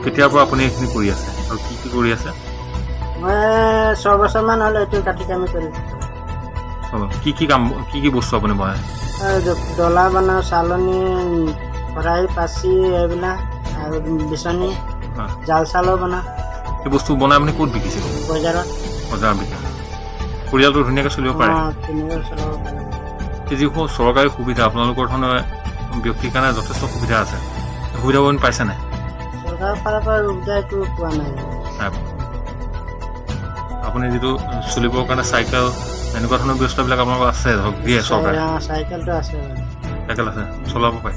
কেতিয়াৰ পৰা আপুনি এইখিনি কৰি আছে আৰু কি কৰি আছে? মই 6 বছৰমান হ'ল এইটো কাঠি কামি কৰি। কি বস্তু আপুনি বনায়? ডলা বনাওঁ, চালনী, কড়াই, পাচি এইবিলাক আৰু বিচনী, জাল চালো বনাওঁ। এই বস্তু বনাই আপুনি ক'ত বিকিছে? বজাৰত। বজাৰত বিকে। পৰিয়ালটো ধুনীয়াকৈ চলিব পাৰে? ধুনীয়াকৈ চলাব পাৰে। এই যিসমূহ চৰকাৰী সুবিধা আপোনালোকৰ ধৰণৰ ব্যক্তিৰ কাৰণে যথেষ্ট সুবিধা আছে, সুবিধাবোৰ আপুনি পাইছে নাই? চৰকাৰৰ ফালৰ পৰা সুবিধা একো পোৱা নাই। আপুনি যিটো চলিবৰ কাৰণে চাইকেল এনেকুৱা ধৰণৰ ব্যৱস্থাবিলাক আপোনালোকৰ আছে, ধৰক দিয়ে চৰকাৰে? চাইকেলটো আছে। চাইকেল আছে, চলাব পাৰে?